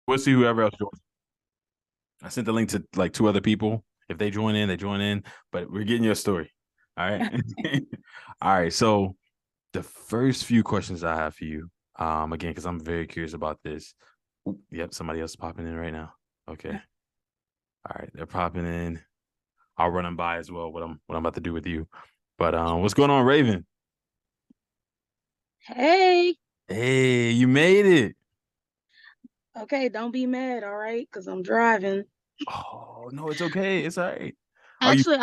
We'll see whoever else joins. I sent the link to like two other people. If they join in, they join in. But we're getting your story. All right. All right. So the first few questions I have for you, again, because I'm very curious about this. Oop, yep, somebody else is popping in right now. Okay. All right, they're popping in. I'll run them by as well. What I'm about to do with you. But what's going on, Raven? Hey, Hey, you made it. okay, don't be mad, all right? Because I'm driving. Oh no, it's okay. It's all right. Are you Actually,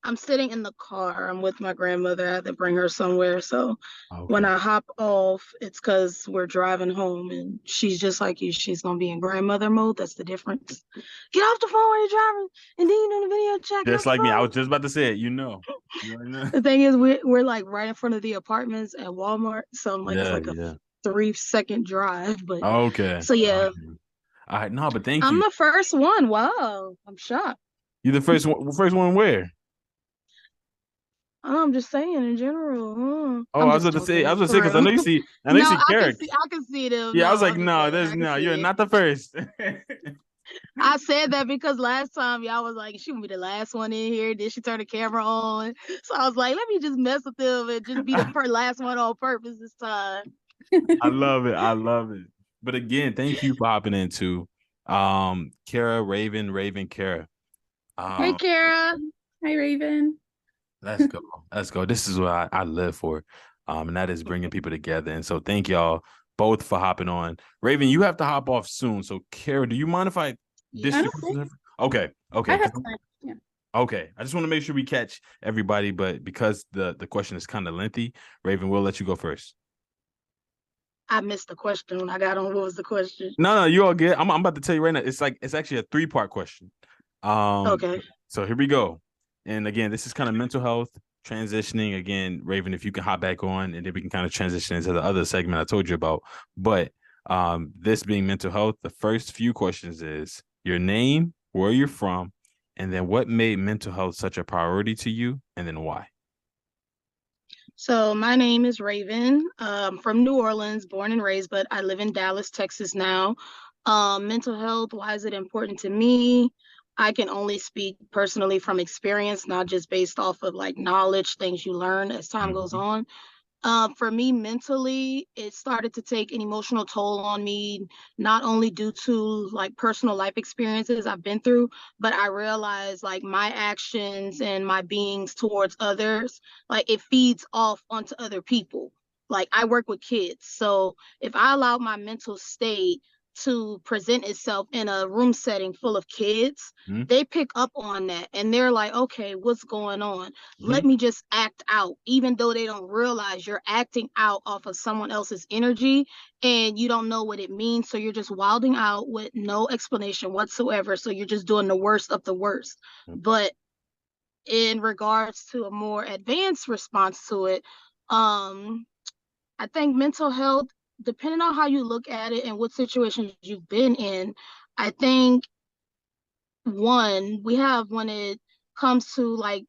I'm sitting in the car. I'm with my grandmother. I had to bring her somewhere. So when okay? I hop off, it's because we're driving home and she's just like you. She's gonna be in grandmother mode. That's the difference. Get off the phone while you're driving. And then you know the video chat, get Just off the like me. I phone. was just about to say it. You already know. The thing is we're like right in front of the apartments at Walmart. So I'm like it's Yeah, like a yeah. 3-second drive. But Okay. so yeah, Okay. All right. No, but thank I'm you. the first one. Wow. I'm shocked. You're the first one. First one where? I'm just saying in general. Oh, I'm I was just about to say. I was joking, about to say for because I real. know you see. I know you No, see Carrick. I can see them. Yeah, I was No, like, I'm just no, playing. there's I can no. see You're it. not the first. I said that because last time y'all was like, she gonna be the last one in here. Then she turned the camera on. So I was like, let me just mess with them and just be the last one on purpose this time. I love it. I love it. But again, thank you for hopping into Kara, Raven, Kara. Hey, Um, Kara. Hi, Raven. let's go. Let's go. This is what I live for. And that is bringing people together. And so thank y'all both for hopping on. Raven, you have to hop off soon. So Kara, do you mind if I dish Yeah. the Honestly, questions? Okay. I Okay. have time. Yeah. Okay. I just want to make sure we catch everybody, but because the question is kind of lengthy, Raven, we'll let you go first. I missed the question when I got on. What was the question? No, no, you all good. I'm about to tell you right now. It's actually a three-part question. Um, Okay. so here we go. And again, this is kind of mental health transitioning. Again, Raven, if you can hop back on, and then we can kind of transition into the other segment I told you about. But this being mental health, the first few questions is your name, where you're from, and then what made mental health such a priority to you, and then why. So my name is Raven. From New Orleans, born and raised, but I live in Dallas, Texas now. Mental health, why is it important to me? I can only speak personally from experience, not just based off of like knowledge, things you learn as time goes Mhm. on. For me, mentally, it started to take an emotional toll on me, not only due to like personal life experiences I've been through, but I realized like my actions and my beings towards others, like it feeds off onto other people. Like I work with kids. So if I allow my mental state to present itself in a room setting full of kids, Mhm. they pick up on that and they're like, okay, what's going on? Let Mhm. me just act out, even though they don't realize you're acting out off of someone else's energy and you don't know what it means. So you're just wilding out with no explanation whatsoever. So you're just doing the worst of the worst. But in regards to a more advanced response to it, um, I think mental health, depending on how you look at it and what situations you've been in, I think one, we have when it comes to like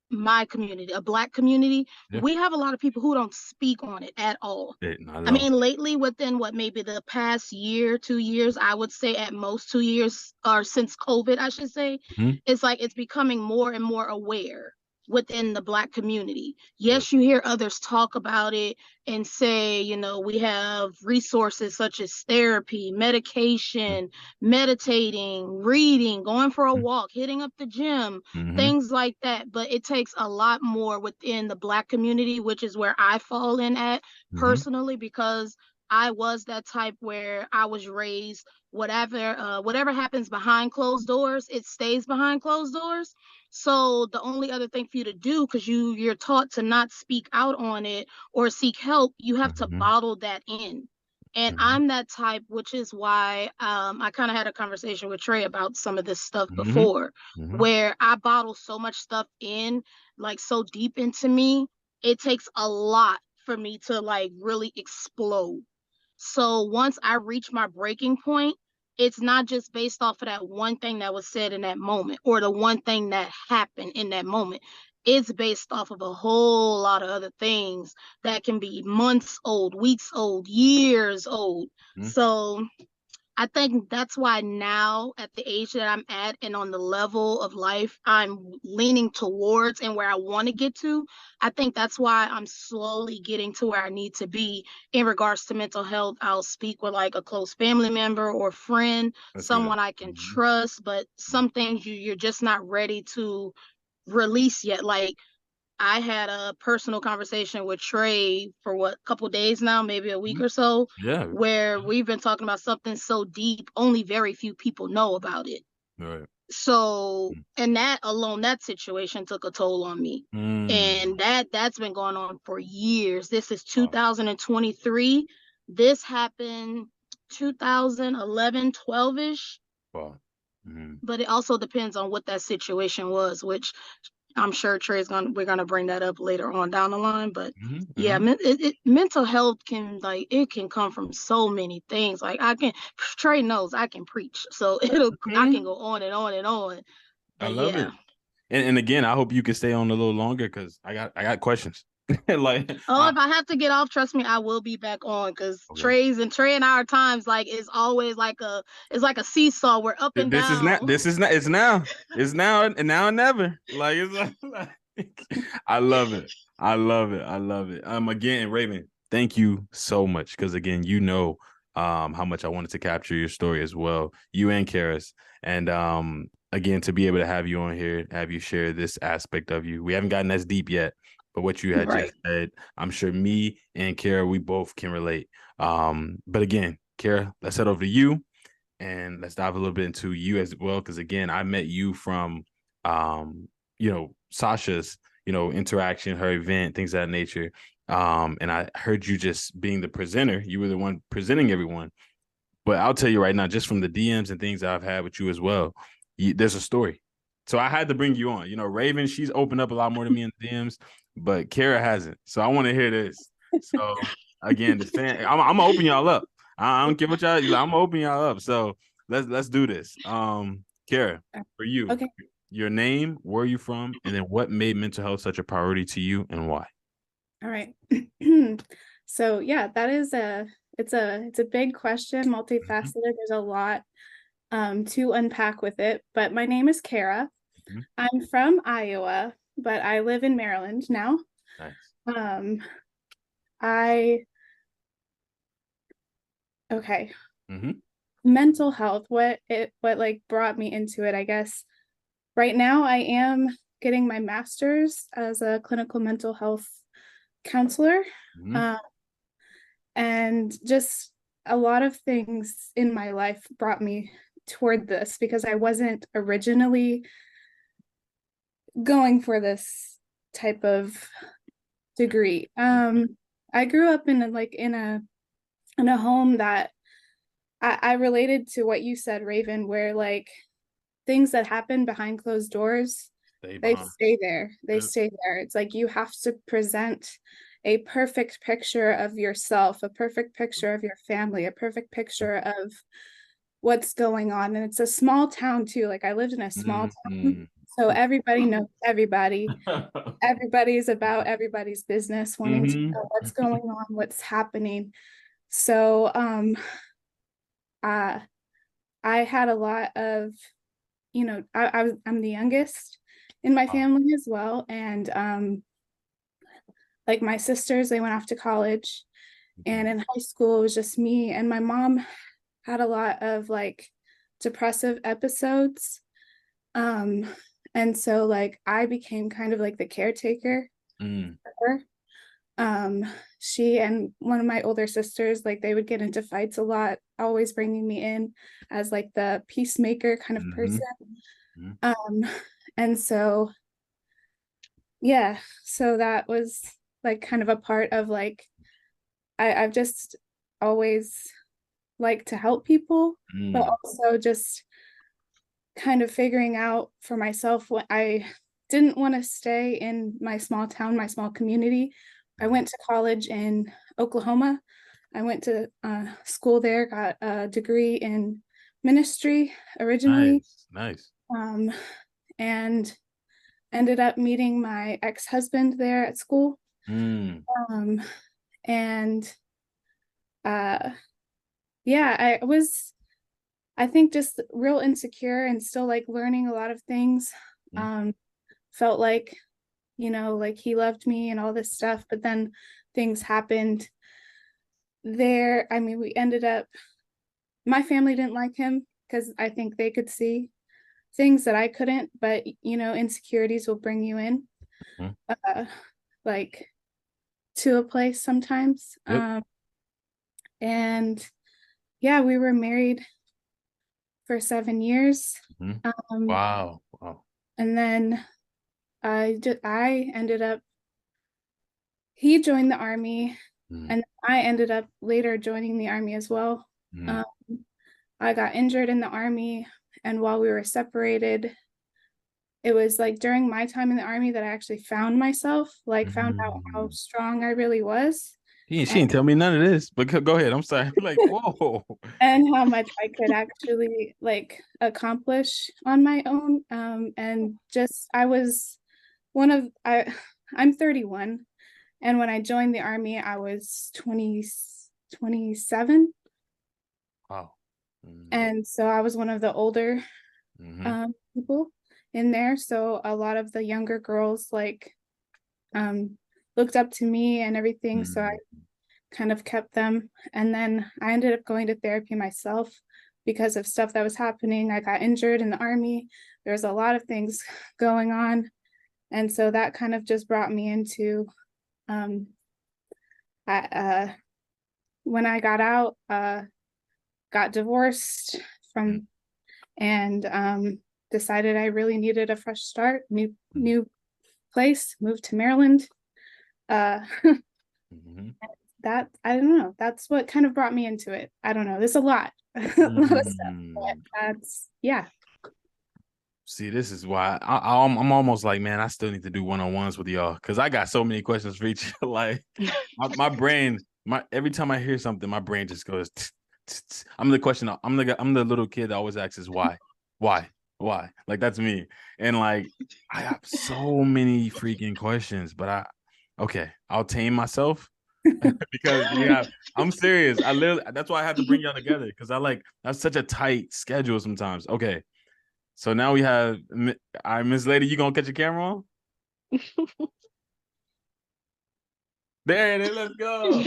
my community, a black community, Yeah. we have a lot of people who don't speak on it at all. Not at I all. mean, lately, within what maybe the past year, 2 years, I would say at most 2 years, or since COVID, I should say, Mhm. it's like it's becoming more and more aware within the Black community. Yeah. Yes, you hear others talk about it and say, we have resources such as therapy, medication, meditating, reading, going for a walk, hitting up the gym, Mm-hmm. things like that. But it takes a lot more within the Black community, which is where I fall in at Mm-hmm. personally, because I was that type where I was raised whatever happens behind closed doors, it stays behind closed doors. So the only other thing for you to do, because you're taught to not speak out on it or seek help, you have to Mm-hmm. bottle that in. And I'm that type, which is why I kind of had a conversation with Trey about some of this stuff Mm-hmm. before, Mm-hmm. where I bottle so much stuff in, like so deep into me, it takes a lot for me to like really explode. So once I reach my breaking point, it's not just based off of that one thing that was said in that moment or the one thing that happened in that moment. It's based off of a whole lot of other things that can be months old, weeks old, years old. Mm-hmm. So I think that's why now at the age that I'm at and on the level of life I'm leaning towards and where I want to get to, I think that's why I'm slowly getting to where I need to be in regards to mental health. I'll speak with like a close family member or friend, That's good. someone I can trust, but some things you're just not ready to release yet. Like I had a personal conversation with Trey for what, a couple days now, maybe a week or so, Yeah. where we've been talking about something so deep, only very few people know about it. Right. So, and that alone, that situation took a toll on me. And that's been going on for years. This is 2023. This happened 2011, 12-ish. Wow. But it also depends on what that situation was, which I'm sure we're gonna bring that up later on down the line. But yeah, mental health can it can come from so many things. Like Trey knows I can preach, so I can go on and on and on. I But love yeah. it. And again, I hope you can stay on a little longer because I got questions. Like, if I have to get off, trust me, I will be back on because Trey and our times it's always like a seesaw. We're up and this down. It's now and never. Like it's like I love it. I love it. I love it. Again, Raven, thank you so much because again, how much I wanted to capture your story as well. You and Karis. And again, to be able to have you on here, have you share this aspect of you. We haven't gotten as deep yet, but what you had just said, I'm sure me and Kara, we both can relate. But again, Kara, let's head over to you and let's dive a little bit into you as well. Because again, I met you from, Sasha's, interaction, her event, things of that nature. And I heard you just being the presenter. You were the one presenting everyone. But I'll tell you right now, just from the DMs and things that I've had with you as well, there's a story. So I had to bring you on. Raven, she's opened up a lot more to me in the DMs, but Kara hasn't. So I want to hear this. So again, I'm gonna open y'all up. I don't care what y'all. I'm gonna open y'all up. So let's do this. Kara, for you, your name, where are you from, and then what made mental health such a priority to you, and why? All right. So yeah, that is it's a big question, multifaceted. There's a lot to unpack with it. But my name is Kara. I'm from Iowa, but I live in Maryland now. Nice. Mental health, what brought me into it, I guess. Right now I am getting my master's as a clinical mental health counselor. And just a lot of things in my life brought me toward this because I wasn't originally going for this type of degree. I grew up in a home that I related to what you said, Raven, where things that happen behind closed doors, they stay there. It's like you have to present a perfect picture of yourself, a perfect picture of your family, a perfect picture of what's going on. And it's a small town too. Like I lived in a small town. So everybody knows everybody. Everybody's about everybody's business, wanting to know what's going on, what's happening. So I had a lot of, I'm the youngest in my family as well. And my sisters, they went off to college, and in high school it was just me, and my mom had a lot of depressive episodes. And so I became kind of the caretaker for her. She and one of my older sisters, they would get into fights a lot, always bringing me in as the peacemaker kind of person. And so yeah, so that was kind of a part of I've just always liked to help people, but also just kind of figuring out for myself what I didn't want to stay in my small town, my small community. I went to college in Oklahoma. I went to school there, got a degree in ministry originally. Nice. And ended up meeting my ex-husband there at school. And yeah, I was I think just real insecure and still like learning a lot of things. Felt like, like he loved me and all this stuff, but then things happened there. I mean, my family didn't like him because I think they could see things that I couldn't, but insecurities will bring you in, like to a place sometimes. Yep. And yeah, we were married for 7 years. Wow. And then I ended up, he joined the army, and I ended up later joining the army as well. I got injured in the army, and while we were separated, it was like during my time in the army that I actually found myself, like found out how strong I really was. She didn't tell me none of this, but go ahead. I'm sorry. Like, whoa. And how much I could actually like accomplish on my own. And just I was I'm 31, and when I joined the army, I was 27. Wow. And so I was one of the older people in there. So a lot of the younger girls like looked up to me and everything. So I kind of kept them. And then I ended up going to therapy myself because of stuff that was happening. I got injured in the army. There's a lot of things going on. And so that kind of just brought me into when I got out, got divorced from and decided I really needed a fresh start, new place, moved to Maryland. That I don't know. That's what kind of brought me into it. I don't know. There's a lot, a lot of stuff. But that's See, this is why I'm almost like, man, I still need to do one-on-ones with y'all because I got so many questions for each. Like my brain, every time I hear something, my brain just goes. I'm the little kid that always asks why. Like that's me, and like I have so many freaking questions, but I'll tame myself because I'm serious. That's why I have to bring y'all together because that's such a tight schedule sometimes. Okay. So now we have, all right, Miss Lady, you gonna catch your camera on? There it is. Let's go.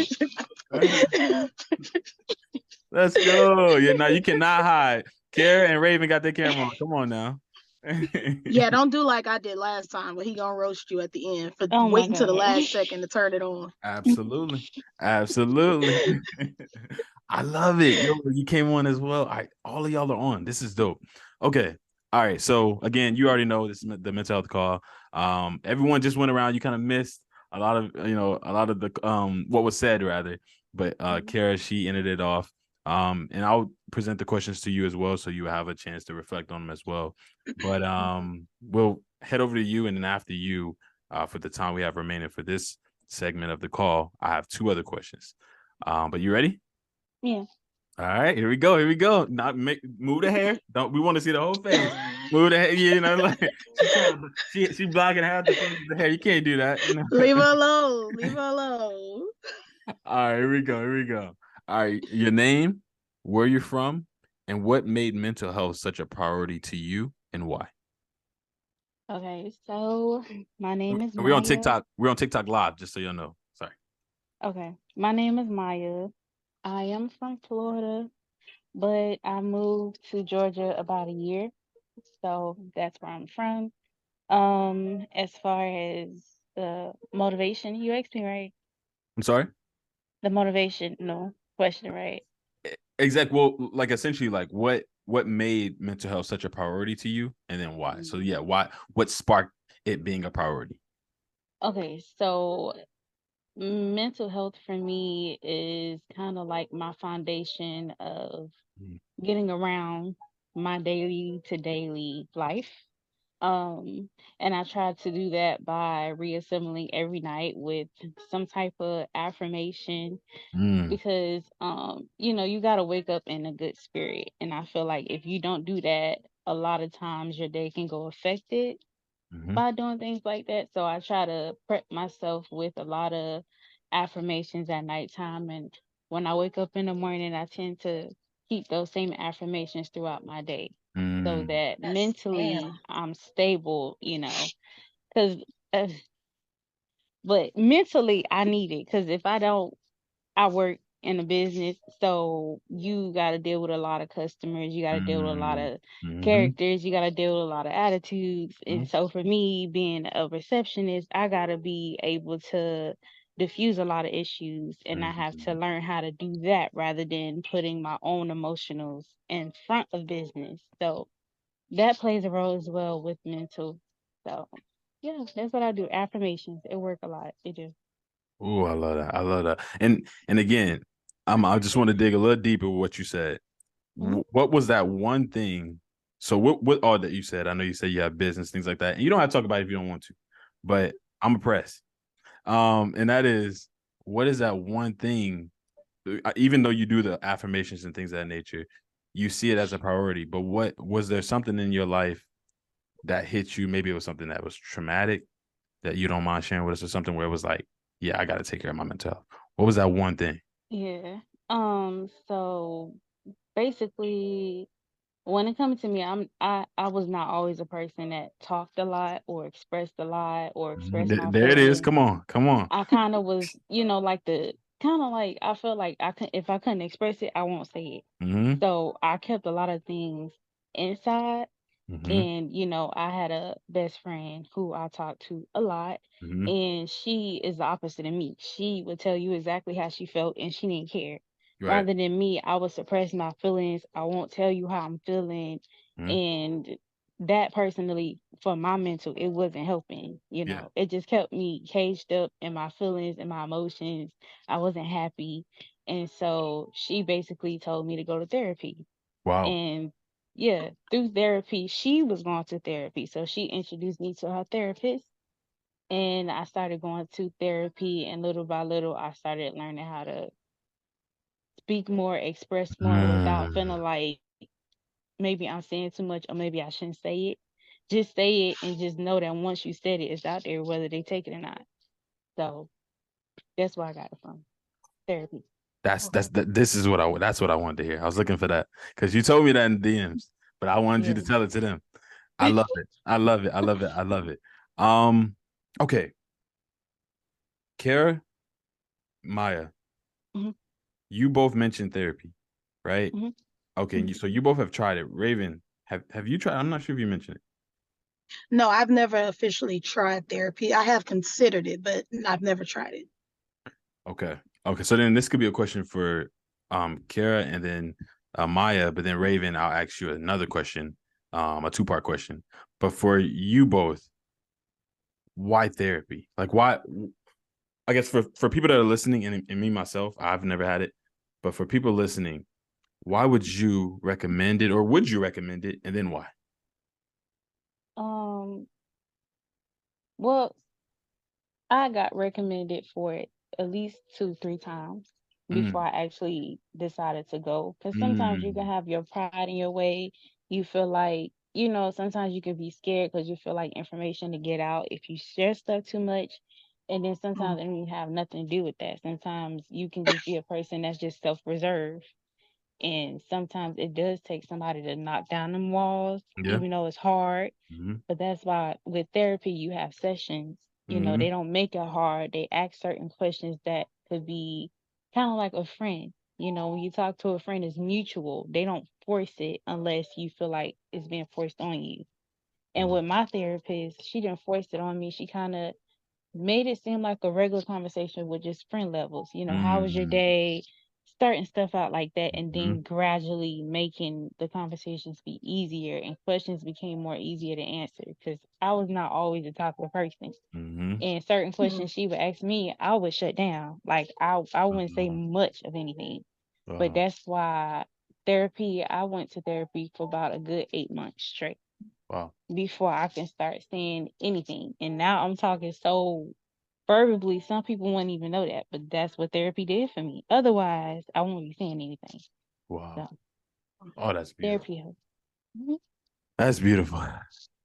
Let's go. Yeah, now you cannot hide. Kara and Raven got their camera on. Come on now. Yeah, don't do like I did last time, but he gonna roast you at the end for waiting to the last second to turn it on. Absolutely. I love it. Yo, you came on as well. All of y'all are on. This is dope. Okay. All right. So again, you already know this is the mental health call. Everyone just went around. You kind of missed a lot of the what was said rather. But Kara, she ended it off. And I'll present the questions to you as well, so you have a chance to reflect on them as well. But we'll head over to you, and then after you, for the time we have remaining for this segment of the call, I have 2 other questions. But you ready? Yeah. All right, here we go. Not move the hair. We want to see the whole face. Move the hair. Like she blocking half the face of the hair. You can't do that. Leave her alone. All right, here we go. All right, your name, where you're from, and what made mental health such a priority to you, and why? Okay, so my name is Maya. We're on TikTok. We're on TikTok live, just so y'all know. Sorry. Okay, my name is Maya. I am from Florida, but I moved to Georgia about a year, so that's where I'm from. As far as the motivation, you asked me, right? I'm sorry. The motivation, no question, right? Exactly. Well, like essentially, like what made mental health such a priority to you, and then why? So yeah, why? What sparked it being a priority? Okay, so mental health for me is kind of like my foundation of getting around my daily to daily life. And I try to do that by reassembling every night with some type of affirmation because you got to wake up in a good spirit. And I feel like if you don't do that, a lot of times your day can go affected by doing things like that. So I try to prep myself with a lot of affirmations at nighttime. And when I wake up in the morning, I tend to keep those same affirmations throughout my day so Mm. that That's mentally damn. I'm stable, because, uh, but mentally I need it because if I don't, I work in a business, so you got to deal with a lot of customers. You got to deal with a lot Mm. of Mm-hmm. characters. You got to deal with a lot of attitudes. And so for me, being a receptionist, I got to be able to diffuse a lot of issues, and I have to Mm-hmm. learn how to do that rather than putting my own emotionals in front of business. So that plays a role as well with mental. So yeah, that's what I do. Affirmations. It work a lot. It do. Oh, I love that. I love that. And again, I just want to dig a little deeper with what you said. Mhm. What was that one thing? So what all that you said? I know you said you have business, things like that. And you don't have to talk about it if you don't want to, but I'm impressed. And that is, what is that one thing? Even though you do the affirmations and things of that nature, you see it as a priority. But what was there something in your life that hit you? Maybe it was something that was traumatic that you don't mind sharing with us, or something where it was like, yeah, I got to take care of my mental health. What was that one thing? Yeah. So basically when it comes to me, I was not always a person that talked a lot or expressed a lot or expressed my There it is. feelings. Come on, come on. I kind of was, like the kind of like I felt like I could if I couldn't express it, I won't say it. Mm-hmm. So I kept a lot of things inside. Mm-hmm. And, I had a best friend who I talked to a lot, Mm-hmm. and she is the opposite of me. She would tell you exactly how she felt, and she didn't care. Right. Rather than me, I would suppress my feelings. I won't tell you how I'm feeling. Mm-hmm. And that personally, for my mental, it wasn't helping. Yeah. It just kept me caged up in my feelings and my emotions. I wasn't happy. And so she basically told me to go to therapy. Wow. And yeah, through therapy, she was going to therapy. So she introduced me to her therapist. And I started going to therapy. And little by little, I started learning how to speak more, express more without feeling Mm. like maybe I'm saying too much or maybe I shouldn't say it. Just say it and just know that once you said it, it's out there, whether they take it or not. So that's where I got it from therapy. This is what that's what I wanted to hear. I was looking for that because you told me that in DMs, but I wanted you to Yeah. tell it to them. I love it. I love it. I love it. I love it. Okay, Kara, Maya, Hmm. you both mentioned therapy, right? Hmm. Okay, and so you both have tried it. Raven, have you tried? I'm not sure if you mentioned it. No, I've never officially tried therapy. I have considered it, but I've never tried it. Okay. Okay. So then this could be a question for Kara and then Maya, but then Raven, I'll ask you another question, a two-part question. But for you both, why therapy? Like why I guess for people that are listening and me myself, I've never had it. But for people listening, why would you recommend it or would you recommend it and then why? Um, well, I got recommended for it at least 2, 3 times before Mm, I actually decided to go. Because sometimes you can mm, have your pride in your way. You feel like, sometimes you can be scared because you feel like information to get out if you share stuff too much. And then sometimes it don't have nothing to do with that. Sometimes you can just be a person that's just self-reserved. And sometimes it does take somebody to knock down them walls, yeah. even though it's hard. Mm-hmm. But that's why with therapy, you have sessions. Mm-hmm. They don't make it hard. They ask certain questions that could be kind of like a friend. When you talk to a friend, it's mutual. They don't force it unless you feel like it's being forced on you. And with my therapist, she didn't force it on me. She kind of made it seem like a regular conversation with just friend levels. How was your Mm-hmm. day? Starting stuff out like that, and Mm-hmm. then gradually making the conversations be easier and questions became more easier to answer because I was not always the talkative person. Mm-hmm. And certain Mhm. questions she would ask me, I would shut down. Like I wouldn't say much of anything. But Wow. that's why therapy, I went to therapy for about a good 8 months straight Wow. before I can start saying anything. And now I'm talking so verbally, some people wouldn't even know that, but that's what therapy did for me. Otherwise, I won't be saying anything. So Wow. Oh, that's beautiful. therapy helps. Mhm. That's beautiful.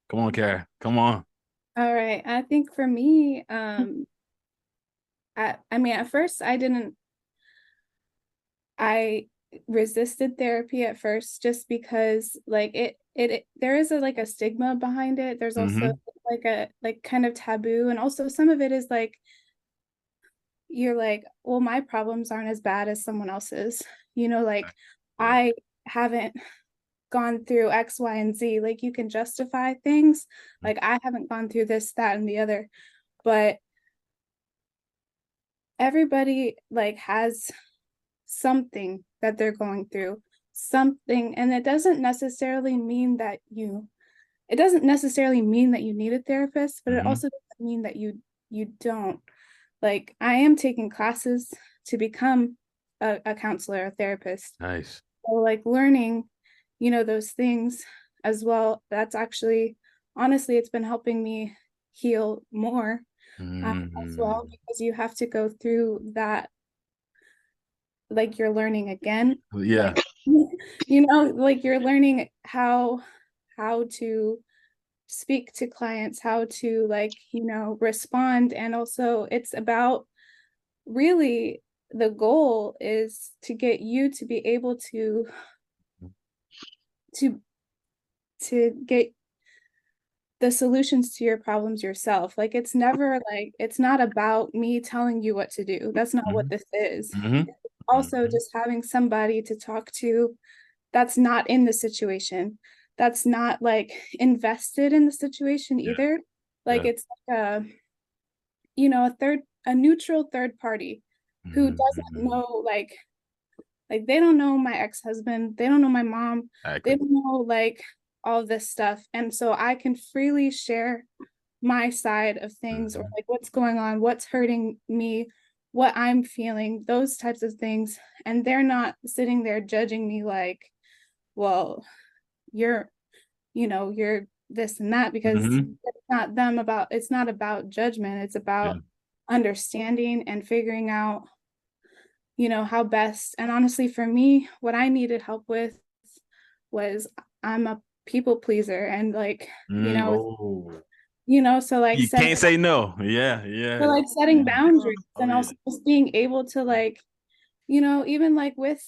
Come on, Kara. Come on. All right. I think for me, I mean, at first I didn't, I resisted therapy at first just because like it there is a stigma behind it. There's also like a kind of taboo, and also some of it is like you're like, well, my problems aren't as bad as someone else's, like Yeah. I haven't gone through X, Y, and Z. Like you can justify things like I haven't gone through this, that, and the other, but everybody like has something that they're going through, something, and it doesn't necessarily mean that you need a therapist, but it also doesn't mean that you don't. Like I am taking classes to become a counselor, a therapist. Nice. So like learning, those things as well. That's actually, honestly, it's been helping me heal more as well, because you have to go through that, like you're learning again. Yeah. Like, like you're learning how to speak to clients, how to like, respond. And also it's about, really, the goal is to get you to be able to get the solutions to your problems yourself. Like it's never like, it's not about me telling you what to do. That's not what this is. Also just having somebody to talk to that's not in the situation, that's not like invested in the situation either. Like it's like a neutral third party who doesn't know, like they don't know my ex-husband, they don't know my mom, they don't know like all this stuff, and so I can freely share my side of things, or like what's going on, what's hurting me, what I'm feeling, those types of things, and they're not sitting there judging me like, well, you're you're this and that, because it's not about judgment, it's about understanding and figuring out how best. And honestly, for me, what I needed help with was, I'm a people pleaser, and like so like You can't say no. Yeah, yeah. so like setting boundaries, and Yeah. also just being able to like, even like with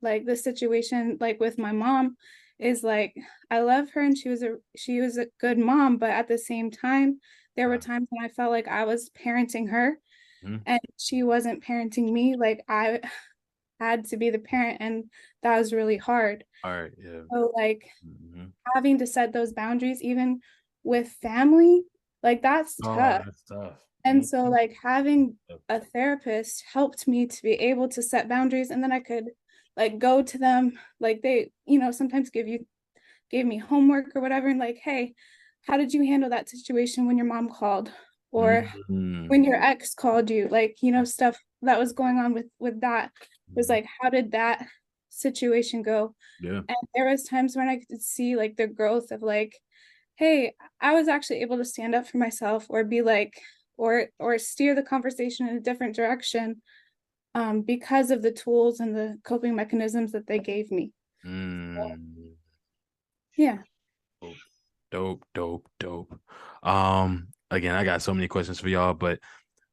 like the situation like with my mom, is like I love her and she was a good mom, but at the same time there were times when I felt like I was parenting her and she wasn't parenting me. Like I had to be the parent, and that was really hard. All right. Yeah. So like having to set those boundaries even with family, like that's tough. That's tough. And so like having a therapist helped me to be able to set boundaries, and then I could like go to them, like they, sometimes gave me homework or whatever, and like, hey, how did you handle that situation when your mom called, or when your ex called you, like, stuff that was going on with that, was like, how did that situation go? Yeah. And there was times when I could see like the growth of like, hey, I was actually able to stand up for myself, or be like, or steer the conversation in a different direction, because of the tools and the coping mechanisms that they gave me. So, yeah. Dope. Again, I got so many questions for y'all, but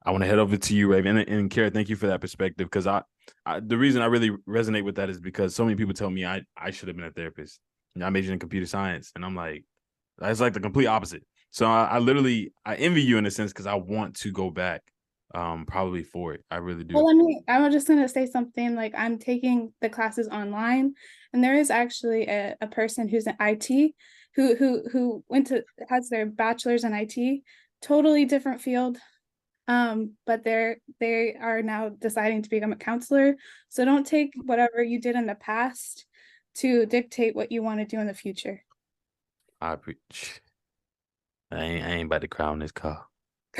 I want to head over to you, Raven, and Kara. Thank you for that perspective, because the reason I really resonate with that is because so many people tell me I should have been a therapist. I majored in computer science, and I'm like, that's like the complete opposite. So I literally envy you in a sense, because I want to go back, probably for it. I really do. Well, I was just gonna say something, like I'm taking the classes online, and there is actually a person who's in IT who has their bachelor's in IT, totally different field. But they are now deciding to become a counselor. So don't take whatever you did in the past to dictate what you want to do in the future. I ain't about to crown this car.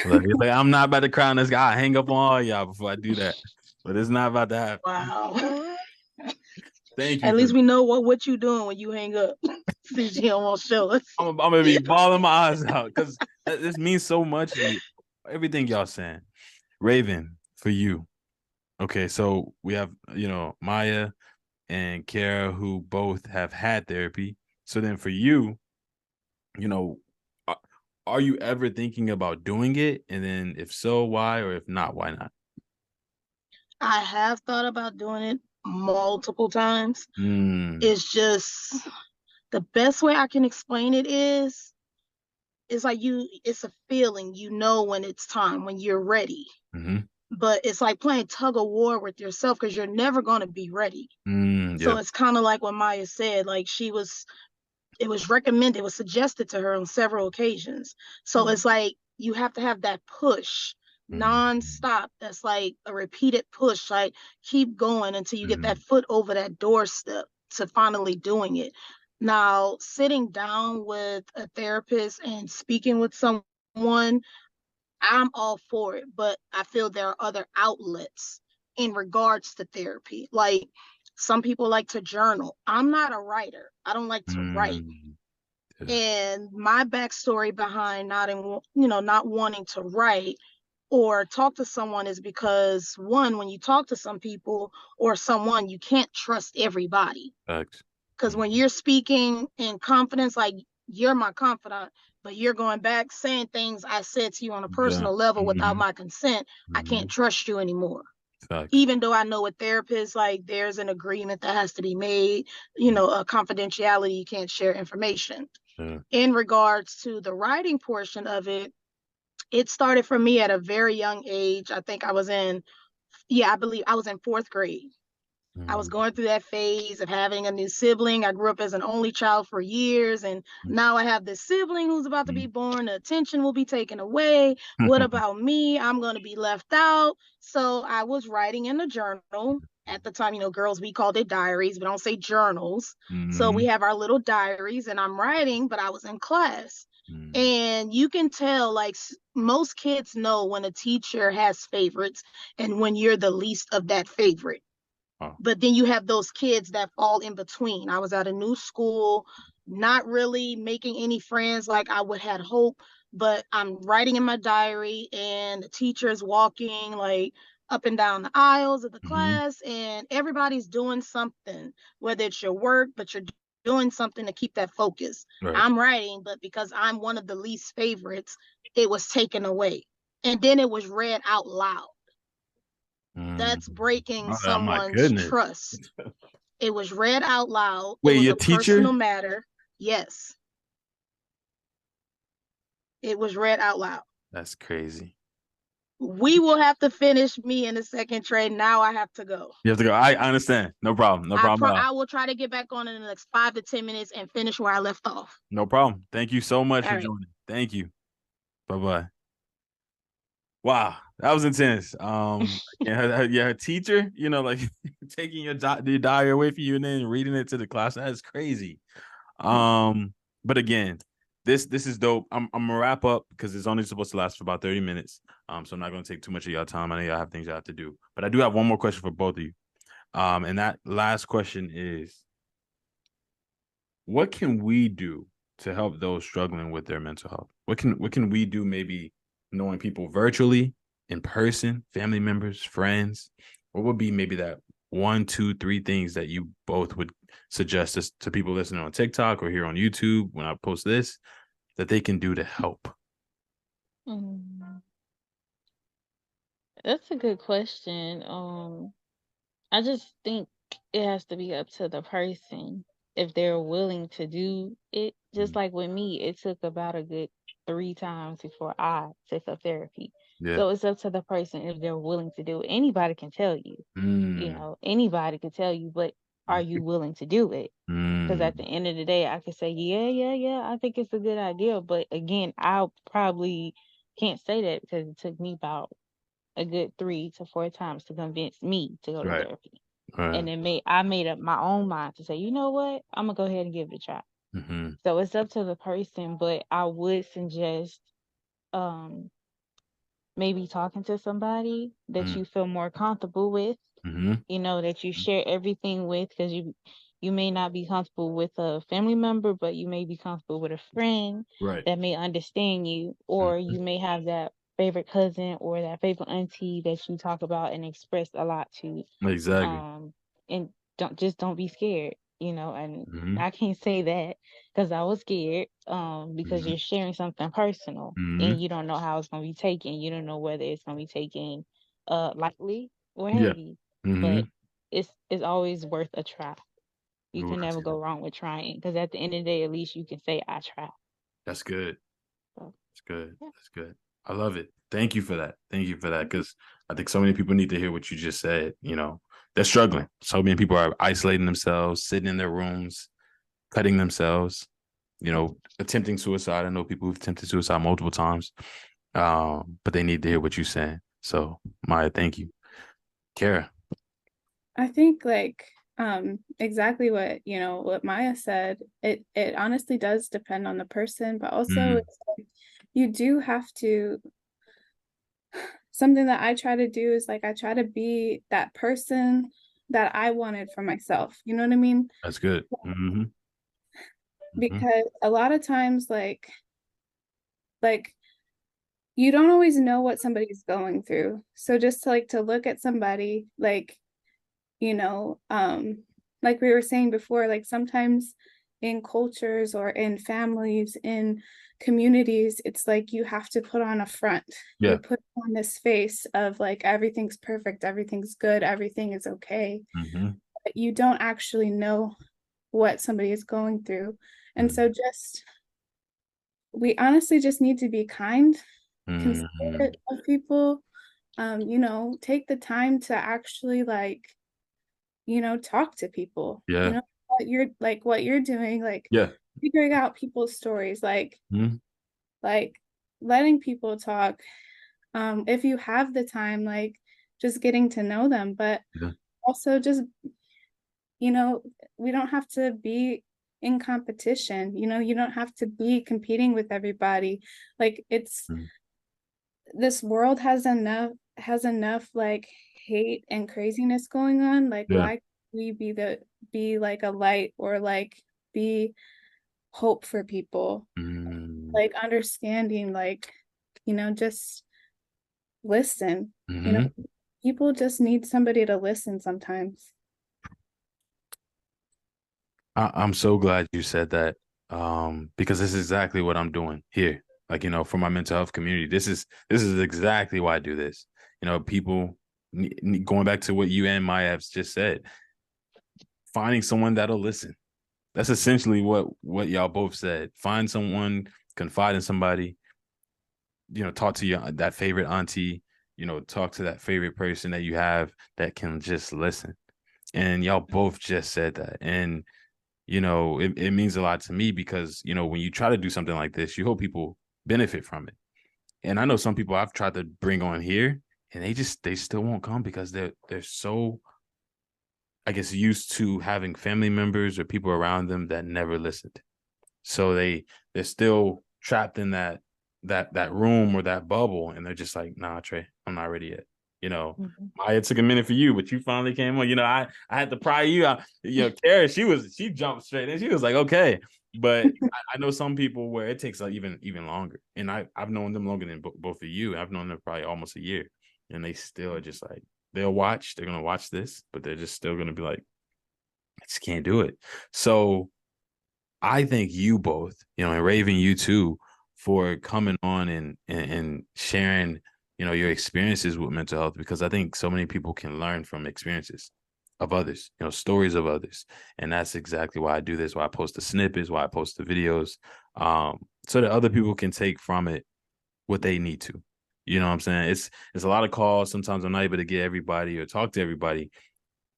Look, I'm not about to crown this guy. I hang up on all y'all before I do that. But it's not about to happen. Wow. Thank you. At least we know what you doing when you hang up. Since you don't want to show us. I'm gonna be bawling my eyes out, because this means so much to me. Everything y'all saying. Raven, for you. Okay, so we have, Miya and Kara, who both have had therapy. So then for you, are you ever thinking about doing it? And then if so, why? Or if not, why not? I have thought about doing it. multiple times. Mm. It's just the best way I can explain it is it's like it's a feeling, you know, when it's time, when you're ready. Mm-hmm. But it's like playing tug of war with yourself because you're never going to be ready. So Yeah. it's kind of like what Miya said, like it was recommended, it was suggested to her on several occasions. So it's like you have to have that push nonstop. That's like a repeated push, like keep going until you get that foot over that doorstep to finally doing it. Now, sitting down with a therapist and speaking with someone, I'm all for it, but I feel there are other outlets in regards to therapy. Like some people like to journal. I'm not a writer. I don't like to write. Yeah. And my backstory behind not wanting to write or talk to someone is because one, when you talk to some people or someone, you can't trust everybody. Facts. Because when you're speaking in confidence, like you're my confidant, but you're going back saying things I said to you on a personal level without my consent, I can't trust you anymore. Facts. Even though I know with therapists, like there's an agreement that has to be made, a confidentiality, you can't share information. Yeah. In regards to the writing portion of it, it started for me at a very young age. I think I believe I was in fourth grade. I was going through that phase of having a new sibling. I grew up as an only child for years, and now I have this sibling who's about to be born. The attention will be taken away. What about me? I'm going to be left out. So I was writing in a journal. At the time, girls, we called it diaries. We don't say journals. So we have our little diaries, and I'm writing, but I was in class. And you can tell, like, most kids know when a teacher has favorites and when you're the least of that favorite. But then you have those kids that fall in between. I was at a new school, not really making any friends like I would had hoped, but I'm writing in my diary and the teacher is walking like up and down the aisles of the class and everybody's doing something, whether it's your work, but you're doing something to keep that focus. Right. I'm writing, but because I'm one of the least favorites, it was taken away. And then it was read out loud. That's breaking Oh my someone's goodness. trust. It was read out loud. Wait, it was your a personal teacher? matter. Yes. It was read out loud. That's crazy. We will have to finish me in the second trade. Now I have to go. You have to go. I understand. No problem. No problem at all. I will try to get back on in the next 5 to 10 minutes and finish where I left off. No problem. Thank you so much All for right. joining. Thank you. Bye-bye. Wow, that was intense. Her teacher, like taking your diary away from you and then reading it to the class. That is crazy. But again, this is dope. I'm gonna wrap up because it's only supposed to last for about 30 minutes. So I'm not gonna take too much of your time. I know y'all have things you have to do, but I do have one more question for both of you. And that last question is, what can we do to help those struggling with their mental health? What can we do, maybe knowing people virtually, in person, family members, friends? What would be maybe that 1, 2, 3 things that you both would suggest to people listening on TikTok or here on YouTube when I post this that they can do to help? That's a good question. I just think it has to be up to the person if they're willing to do it. Just like with me, it took about a good 3 times before I took up therapy. Yeah. So it's up to the person if they're willing to do it. Anybody can tell you, anybody can tell you, but are you willing to do it? Because at the end of the day, I could say, yeah, I think it's a good idea. But again, I probably can't say that because it took me about a good 3 to 4 times to convince me to go to therapy. And then I made up my own mind to say, you know what, I'm gonna go ahead and give it a try. So it's up to the person, but I would suggest maybe talking to somebody that you feel more comfortable with, that you share everything with, because you may not be comfortable with a family member, but you may be comfortable with a friend that may understand you, or you may have that favorite cousin or that favorite auntie that you talk about and express a lot to. Exactly. And don't be scared, and I can't say that because I was scared, because you're sharing something personal and you don't know how it's going to be taken. You don't know whether it's going to be taken lightly or Yeah. heavy, but it's always worth a try. You Ooh, can that's never good. go wrong with trying, because at the end of the day, at least you can say I tried. That's good. So, That's good. yeah. That's good. I love it. Thank you for that. Thank you for that. Because I think so many people need to hear what you just said. They're struggling. So many people are isolating themselves, sitting in their rooms, cutting themselves, attempting suicide. I know people who've attempted suicide multiple times. But they need to hear what you're saying. So, Maya, thank you. Kara. I think exactly what Maya said. It honestly does depend on the person, but also it's like you do have to. Something that I try to do is I try to be that person that I wanted for myself. You know what I mean? That's good. Mm-hmm. Mm-hmm. Because a lot of times like you don't always know what somebody's going through. So just to look at somebody you know, like we were saying before, sometimes in cultures or in families, in communities, it's like you have to put on a front. Yeah. You put on this face of everything's perfect, everything's good, everything is okay. Mm-hmm. But you don't actually know what somebody is going through. And so we honestly just need to be kind, considerate of people, take the time to actually talk to people. Yeah. What you're doing, Yeah. figuring out people's stories, Mm-hmm. letting people talk. If you have the time, just getting to know them, but Yeah. also just, we don't have to be in competition. You don't have to be competing with everybody. It's this world has enough hate and craziness going on. Yeah. Why can't we be a light, or be hope for people, Mm-hmm. understanding, just listen. Mm-hmm. People just need somebody to listen sometimes. I'm so glad you said that, because this is exactly what I'm doing here. For my mental health community, this is exactly why I do this. People going back to what you and Maya have just said, finding someone that'll listen. That's essentially what y'all both said. Find someone, confide in somebody, talk to that favorite auntie, talk to that favorite person that you have that can just listen. And y'all both just said that. And it means a lot to me because, when you try to do something like this, you hope people benefit from it. And I know some people I've tried to bring on here and they still won't come because they're so, I guess, used to having family members or people around them that never listened. So they're still trapped in that room or that bubble, and they're just like, nah, Trey, I'm not ready yet. It took a minute for you, but you finally came on. I had to pry you out. Kara, she jumped straight in. She was like, okay. But I know some people where it takes even longer. And I've known them longer than both of you. I've known them probably almost a year. And they still are just like, they're gonna watch this, but they're just still gonna be like, I just can't do it. So I thank you both, and Raven, you too, for coming on and sharing, your experiences with mental health, because I think so many people can learn from experiences of others, stories of others. And that's exactly why I do this, why I post the snippets, why I post the videos, so that other people can take from it what they need to. You know what I'm saying? It's a lot of calls. Sometimes I'm not able to get everybody or talk to everybody,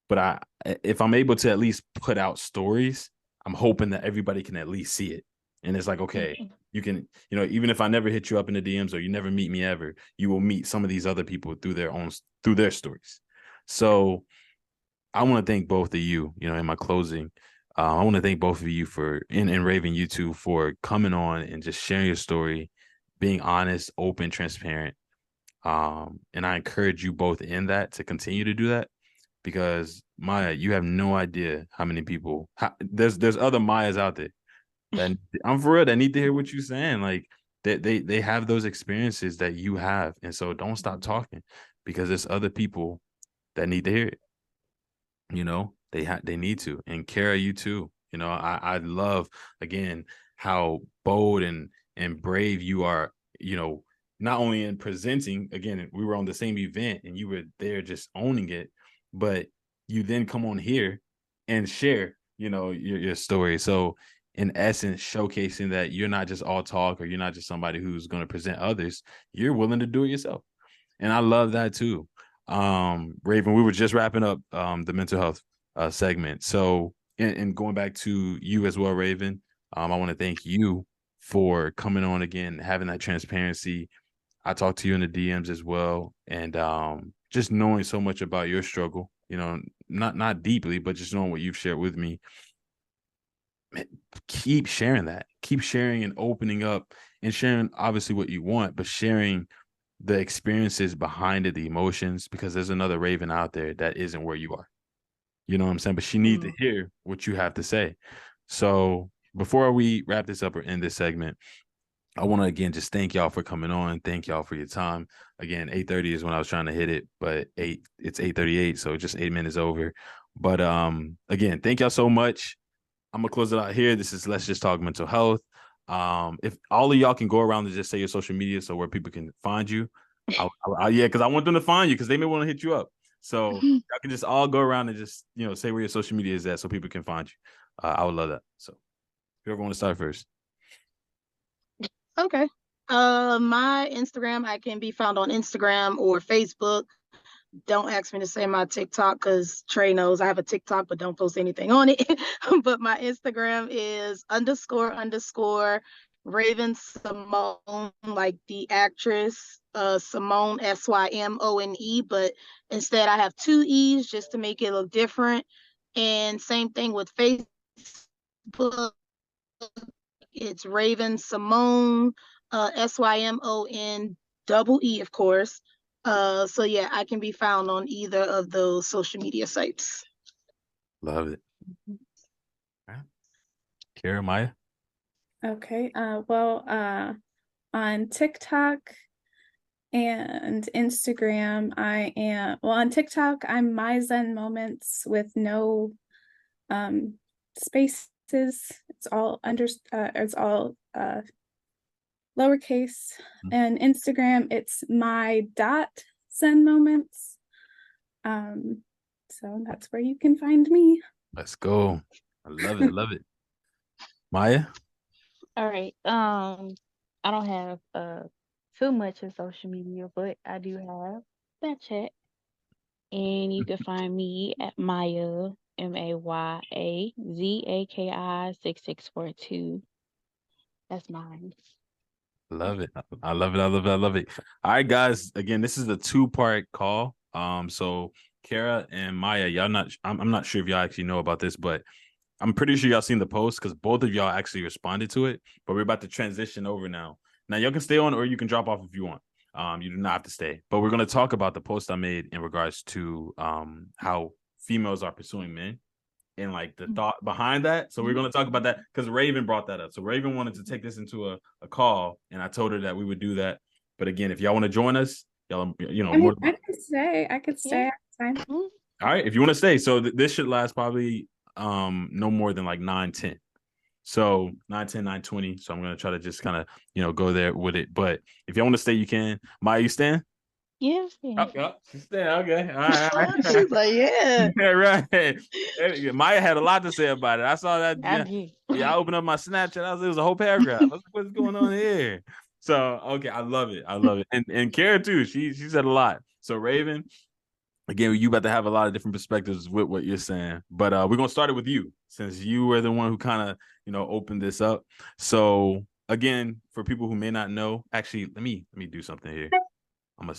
but if I'm able to at least put out stories, I'm hoping that everybody can at least see it. And it's like, okay, you can, even if I never hit you up in the DMs or you never meet me ever, you will meet some of these other people through their stories. So I want to thank both of you, in my closing. I want to thank both of you and Raven, you two, for coming on and just sharing your story, being honest, open, transparent. And I encourage you both in that to continue to do that, because Maya, you have no idea how many people there's other Mayas out there that I'm for real that need to hear what you're saying. Like they have those experiences that you have, and so don't stop talking, because there's other people that need to hear it. They need to. And Kara, you too. I love, again, how bold and brave you are. Not only in presenting. Again, we were on the same event and you were there just owning it, but you then come on here and share, your story. So in essence, showcasing that you're not just all talk, or you're not just somebody who's going to present others. You're willing to do it yourself. And I love that too. Raven, we were just wrapping up the mental health segment. So and going back to you as well, Raven, I want to thank you for coming on again, having that transparency. I talked to you in the DMs as well, and just knowing so much about your struggle, not deeply, but just knowing what you've shared with me. Man, keep sharing that. Keep sharing and opening up and sharing obviously what you want, but sharing the experiences behind it, the emotions, because there's another Raven out there that isn't where you are. You know what I'm saying? But she needs to hear what you have to say. So before we wrap this up or end this segment, I want to again just thank y'all for coming on. Thank y'all for your time. Again, 8:30 is when I was trying to hit it, but it's 8:38, so just 8 minutes over. But again, thank y'all so much. I'm gonna close it out here. This is Let's Just Talk Mental Health. If all of y'all can go around and just say your social media, so where people can find you. Yeah, because I want them to find you, because they may want to hit you up. So y'all can just all go around and just say where your social media is at, so people can find you. I would love that. So whoever want to start first. Okay. My Instagram, I can be found on Instagram or Facebook. Don't ask me to say my TikTok, because Trey knows I have a TikTok, but don't post anything on it. But my Instagram is __ Raven Simone, like the actress, Simone, Simone, but instead I have 2 E's just to make it look different. And same thing with Facebook. It's Raven Simone, SYMON of course. So yeah, I can be found on either of those social media sites. Love it. Right. Kara, Maya. Okay. On TikTok and Instagram, on TikTok, I'm My Zen Moments with no spaces. It's all lowercase. And Instagram, it's my .zen moments. So that's where you can find me. Let's go. I love it. I love it. Maya. All right. I don't have too much of social media, but I do have Snapchat. And you can find me at Maya, MAYAZAKI 6642. That's mine. Love it. I love it. I love it. I love it. All right, guys. Again, this is a 2-part call. So Kara and Maya, I'm not sure if y'all actually know about this, but I'm pretty sure y'all seen the post, because both of y'all actually responded to it. But we're about to transition over now. Now y'all can stay on, or you can drop off if you want. You do not have to stay. But we're gonna talk about the post I made in regards to how females are pursuing men, and like the thought behind that. So we're going to talk about that, because Raven brought that up. So Raven wanted to take this into a call, and I told her that we would do that. But again, if y'all want to join us, y'all, more I could stay. all right, if you want to stay. So this should last probably no more than like 9:10. So 9:10, 9:20. So I'm going to try to just kind of, go there with it. But if y'all want to stay, you can. Maya, you staying? Yeah. Okay. She's staying. Okay. All right. She's like, yeah. Yeah, right. Maya had a lot to say about it. I saw that. I Yeah, did. I opened up my Snapchat. It was a whole paragraph. I was like, what's going on here? So okay, I love it. I love it. And Kara too. She said a lot. So Raven, again, you about to have a lot of different perspectives with what you're saying. But we're gonna start it with you, since you were the one who kind of opened this up. So again, for people who may not know, actually, let me do something here. I'm gonna